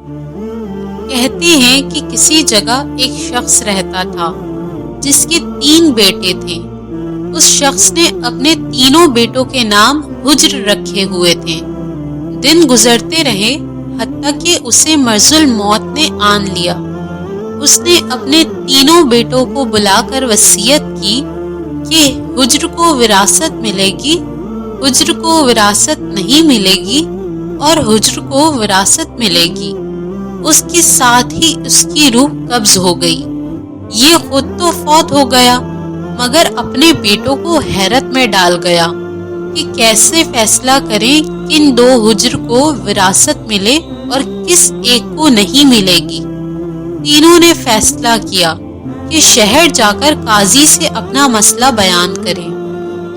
کہتے ہیں کہ کسی جگہ ایک شخص رہتا تھا جس کے 3 بیٹے تھے۔ اس شخص نے اپنے تینوں بیٹوں کے نام حجر رکھے ہوئے تھے۔ دن گزرتے رہے حتیٰ کہ اسے مرض الموت نے آن لیا۔ اس نے اپنے تینوں بیٹوں کو بلا کر وصیت کی کہ حجر کو وراثت ملے گی، حجر کو وراثت نہیں ملے گی اور حجر کو وراثت ملے گی۔ اس کے ساتھ ہی اس کی روح قبض ہو گئی۔ یہ خود تو فوت ہو گیا مگر اپنے بیٹوں کو حیرت میں ڈال گیا کہ کیسے فیصلہ کریں کن 2 حجر کو وراثت ملے اور کس ایک کو نہیں ملے گی۔ تینوں نے فیصلہ کیا کہ شہر جا کر قاضی سے اپنا مسئلہ بیان کریں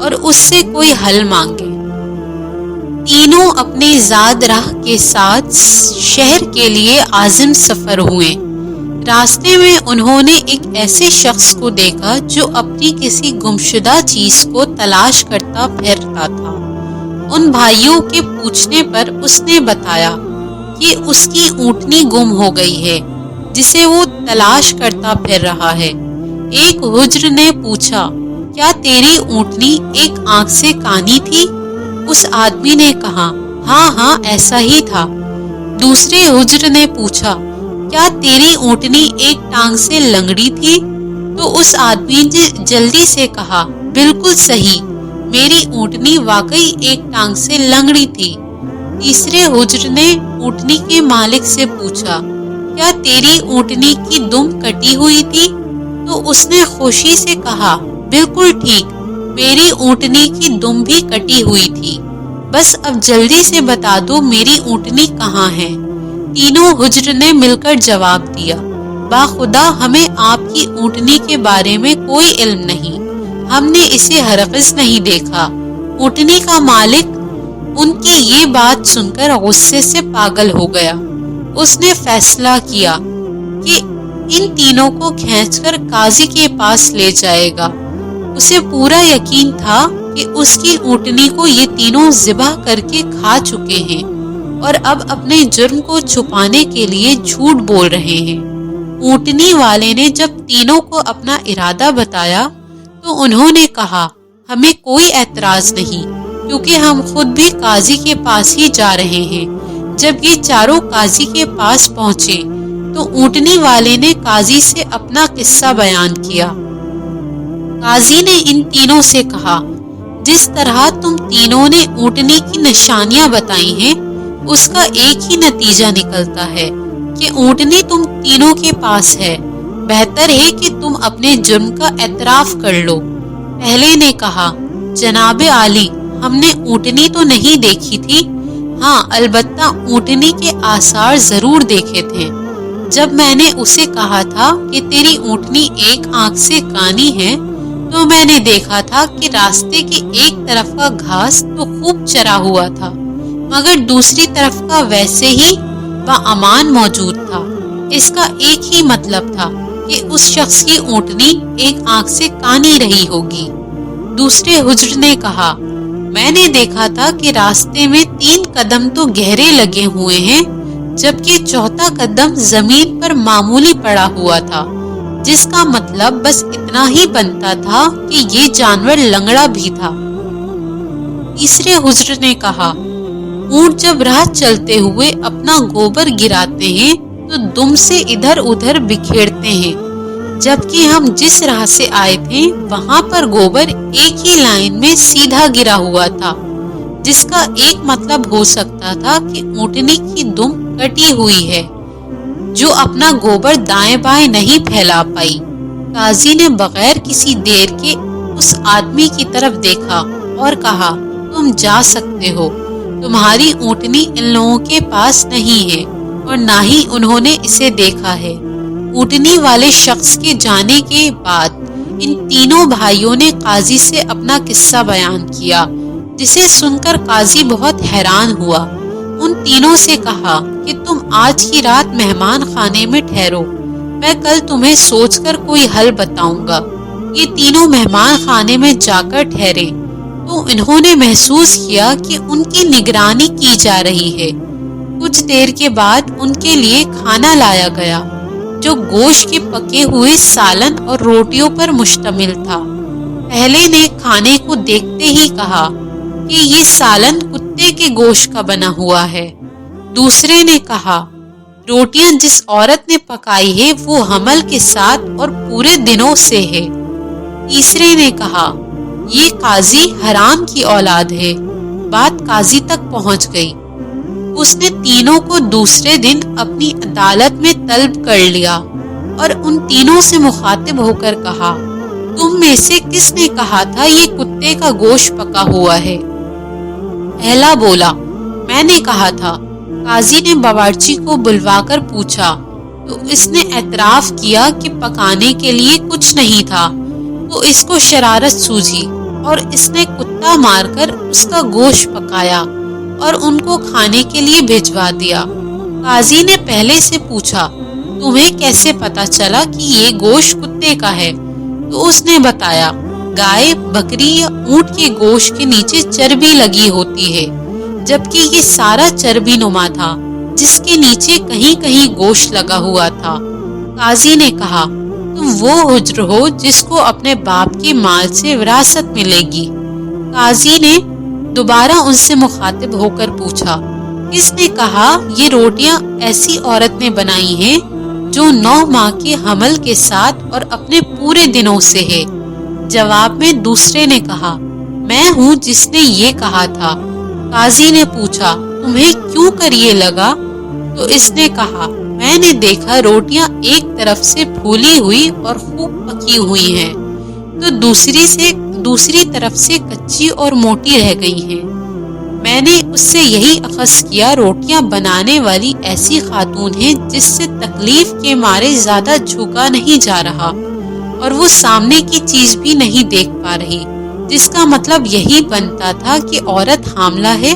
اور اس سے کوئی حل مانگیں۔ تینوں اپنے زاد راہ کے ساتھ شہر کے لیے عازم سفر ہوئے۔ راستے میں انہوں نے ایک ایسے شخص کو دیکھا جو اپنی کسی گمشدہ چیز کو تلاش کرتا پھرتا تھا۔ ان بھائیوں کے پوچھنے پر اس نے بتایا کہ اس کی اونٹنی گم ہو گئی ہے جسے وہ تلاش کرتا پھر رہا ہے۔ ایک حجر نے پوچھا، کیا تیری اونٹنی ایک آنکھ سے کانی تھی؟ اس آدمی نے کہا، ہاں ایسا ہی تھا۔ دوسرے حجر نے پوچھا، کیا تیری اونٹنی ایک ٹانگ سے لنگڑی تھی؟ تو اس آدمی نے جلدی سے کہا، بالکل صحیح، میری اونٹنی واقعی ایک ٹانگ سے لنگڑی تھی۔ تیسرے حجر نے اونٹنی کے مالک سے پوچھا، کیا تیری اونٹنی کی دم کٹی ہوئی تھی؟ تو اس نے خوشی سے کہا، بالکل ٹھیک، میری اونٹنی کی دم بھی کٹی ہوئی تھی، بس اب جلدی سے بتا دو میری اونٹنی کہاں ہے۔ تینوں حجر نے مل کر جواب دیا، باخدا ہمیں آپ کی اونٹنی کے بارے میں کوئی علم نہیں، ہم نے اسے ہرگز نہیں دیکھا۔ اونٹنی کا مالک ان کی یہ بات سن کر غصے سے پاگل ہو گیا۔ اس نے فیصلہ کیا کہ ان تینوں کو کھینچ کر قاضی کے پاس لے جائے گا۔ اسے پورا یقین تھا کہ اس کی اونٹنی کو یہ تینوں ذبح کر کے کھا چکے ہیں اور اب اپنے جرم کو چھپانے کے لیے جھوٹ بول رہے ہیں۔ اونٹنی والے نے جب تینوں کو اپنا ارادہ بتایا تو انہوں نے کہا، ہمیں کوئی اعتراض نہیں کیونکہ ہم خود بھی قاضی کے پاس ہی جا رہے ہیں۔ جب یہ چاروں قاضی کے پاس پہنچے تو اونٹنی والے نے قاضی سے اپنا قصہ بیان کیا۔ قاضی نے ان تینوں سے کہا، جس طرح تم تینوں نے اونٹنی کی نشانیاں بتائی ہیں اس کا ایک ہی نتیجہ نکلتا ہے کہ اونٹنی تم تینوں کے پاس ہے۔ بہتر ہے کہ تم اپنے جرم کا اعتراف کر لو۔ پہلے نے کہا، جناب عالی، ہم نے اونٹنی تو نہیں دیکھی تھی، ہاں البتہ اونٹنی کے آثار ضرور دیکھے تھے۔ جب میں نے اسے کہا تھا کہ تیری اونٹنی ایک آنکھ سے کانی ہے تو میں نے دیکھا تھا کہ راستے کے ایک طرف کا گھاس تو خوب چرا ہوا تھا مگر دوسری طرف کا ویسے ہی باامان موجود تھا۔ اس کا ایک ہی مطلب تھا کہ اس شخص کی اونٹنی ایک آنکھ سے کانی رہی ہوگی۔ دوسرے حجر نے کہا، میں نے دیکھا تھا کہ راستے میں 3 قدم تو گہرے لگے ہوئے ہیں جبکہ چوتھا قدم زمین پر معمولی پڑا ہوا تھا، جس کا مطلب بس اتنا ہی بنتا تھا کہ یہ جانور لنگڑا بھی تھا۔ تیسرے حجر نے کہا، اونٹ جب راہ چلتے ہوئے اپنا گوبر گراتے ہیں تو دم سے ادھر ادھر بکھیرتے ہیں، جبکہ ہم جس راہ سے آئے تھے وہاں پر گوبر ایک ہی لائن میں سیدھا گرا ہوا تھا، جس کا ایک مطلب ہو سکتا تھا کہ اونٹنی کی دم کٹی ہوئی ہے جو اپنا گوبر دائیں بائیں نہیں پھیلا پائی۔ قاضی نے بغیر کسی دیر کے اس آدمی کی طرف دیکھا اور کہا، تم جا سکتے ہو، تمہاری اونٹنی ان لوگوں کے پاس نہیں ہے اور نہ ہی انہوں نے اسے دیکھا ہے۔ اونٹنی والے شخص کے جانے کے بعد ان تینوں بھائیوں نے قاضی سے اپنا قصہ بیان کیا، جسے سن کر قاضی بہت حیران ہوا۔ ان تینوں سے کہا کہ تم آج کی رات مہمان خانے میں ٹھہرو، میں کل تمہیں سوچ کر کوئی حل بتاؤں گا۔ یہ تینوں مہمان خانے میں جا کر ٹھہرے تو انہوں نے محسوس کیا کہ ان کی نگرانی کی جا رہی ہے۔ کچھ دیر کے بعد ان کے لیے کھانا لایا گیا جو گوشت کے پکے ہوئے سالن اور روٹیوں پر مشتمل تھا۔ پہلے نے کھانے کو دیکھتے ہی کہا کہ یہ سالن کتے کے گوشت کا بنا ہوا ہے۔ دوسرے نے کہا روٹیاں جس عورت نے پکائی ہے وہ حمل کے ساتھ اور پورے دنوں سے ہے۔ تیسرے نے کہا یہ قاضی حرام کی اولاد ہے۔ بات قاضی تک پہنچ گئی۔ اس نے تینوں کو دوسرے دن اپنی عدالت میں طلب کر لیا اور ان تینوں سے مخاطب ہو کر کہا تم میں سے کس نے کہا تھا یہ کتے کا گوشت پکا ہوا ہے؟ پہلا بولا میں نے کہا تھا۔ قاضی نے باورچی کو بلوا کر پوچھا تو اس نے اعتراف کیا کہ پکانے کے لیے کچھ نہیں تھا، تو اس کو شرارت سوجھی اور اس نے کتا مار کر اس کا گوشت پکایا اور ان کو کھانے کے لیے بھجوا دیا۔ قاضی نے پہلے سے پوچھا تمہیں کیسے پتا چلا کہ یہ گوشت کتے کا ہے؟ تو اس نے بتایا گائے، بکری یا اونٹ کے گوشت کے نیچے چربی لگی ہوتی ہے، جبکہ یہ سارا چربی نما تھا جس کے نیچے کہیں کہیں گوشت لگا ہوا تھا۔ قاضی نے کہا تم وہ حجر ہو جس کو اپنے باپ کے مال سے وراثت ملے گی۔ قاضی نے دوبارہ ان سے مخاطب ہو کر پوچھا کس نے کہا یہ روٹیاں ایسی عورت نے بنائی ہیں جو 9 ماہ کے حمل کے ساتھ اور اپنے پورے دنوں سے ہے؟ جواب میں دوسرے نے کہا میں ہوں جس نے یہ کہا تھا۔ قاضی نے پوچھا تمہیں کیوں کر یہ لگا؟ تو اس نے کہا میں نے دیکھا روٹیاں ایک طرف سے پھولی ہوئی اور خوب پکی ہوئی ہیں تو دوسری طرف سے کچی اور موٹی رہ گئی ہیں۔ میں نے اس سے یہی اخذ کیا روٹیاں بنانے والی ایسی خاتون ہے جس سے تکلیف کے مارے زیادہ جھکا نہیں جا رہا اور وہ سامنے کی چیز بھی نہیں دیکھ پا رہی، جس کا مطلب یہی بنتا تھا کہ عورت حاملہ ہے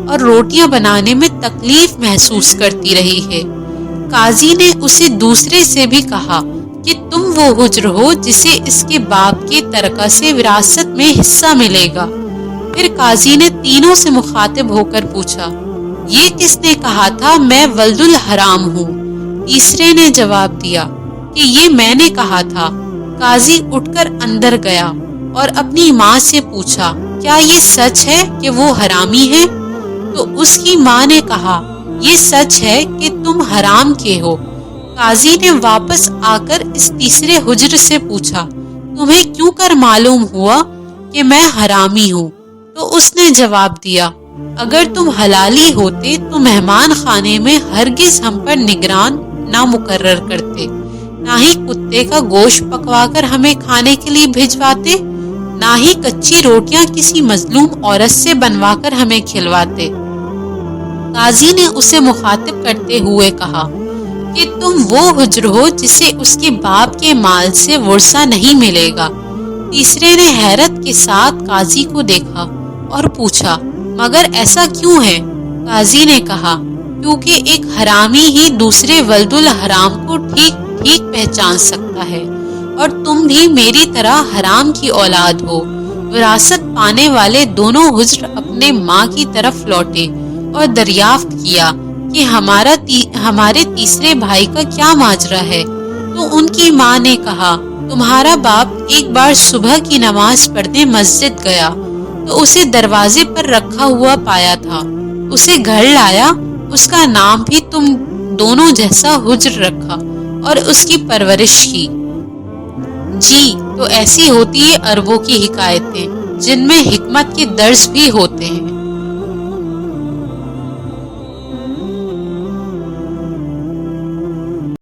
اور روٹیاں بنانے میں تکلیف محسوس کرتی رہی ہے۔ قاضی نے اسے دوسرے سے بھی کہا کہ تم وہ حجر ہو جسے اس کے باپ کے ترکہ سے وراثت میں حصہ ملے گا۔ پھر قاضی نے تینوں سے مخاطب ہو کر پوچھا یہ کس نے کہا تھا میں ولد الحرام ہوں؟ تیسرے نے جواب دیا کہ یہ میں نے کہا تھا۔ قاضی اٹھ کر اندر گیا اور اپنی ماں سے پوچھا کیا یہ سچ ہے کہ وہ حرامی ہے؟ تو اس کی ماں نے کہا یہ سچ ہے کہ تم حرام کے ہو۔ قاضی نے واپس آ کر اس تیسرے حجر سے پوچھا تمہیں کیوں کر معلوم ہوا کہ میں حرامی ہوں؟ تو اس نے جواب دیا اگر تم حلالی ہوتے تو مہمان خانے میں ہرگز ہم پر نگران نہ مقرر کرتے، نہ ہی کتے کا گوشت پکوا کر ہمیں کھانے کے لیے بھجواتے، نہ ہی کچی روٹیاں کسی مظلوم عورت سے بنوا کر ہمیں کھلواتے۔ قاضی نے اسے مخاطب کرتے ہوئے کہا کہ تم وہ حجر ہو جسے اس کے باپ کے مال سے ورثہ نہیں ملے گا۔ تیسرے نے حیرت کے ساتھ قاضی کو دیکھا اور پوچھا مگر ایسا کیوں ہے؟ قاضی نے کہا کیونکہ ایک حرامی ہی دوسرے ولد الحرام کو ٹھیک پہچان سکتا ہے، اور تم بھی میری طرح حرام کی اولاد ہو۔ وراثت پانے والے دونوں حجر اپنے ماں کی طرف لوٹے اور دریافت کیا کہ ہمارے تیسرے بھائی کا کیا ماجرا ہے۔ تو ان کی ماں نے کہا تمہارا باپ ایک بار صبح کی نماز پڑھنے مسجد گیا تو اسے دروازے پر رکھا ہوا پایا تھا، اسے گھر لایا، اس کا نام بھی تم دونوں جیسا حجر رکھا اور اس کی پرورش کی۔ جی تو ایسی ہوتی ہے عربوں کی حکایتیں جن میں حکمت کے درس بھی ہوتے ہیں۔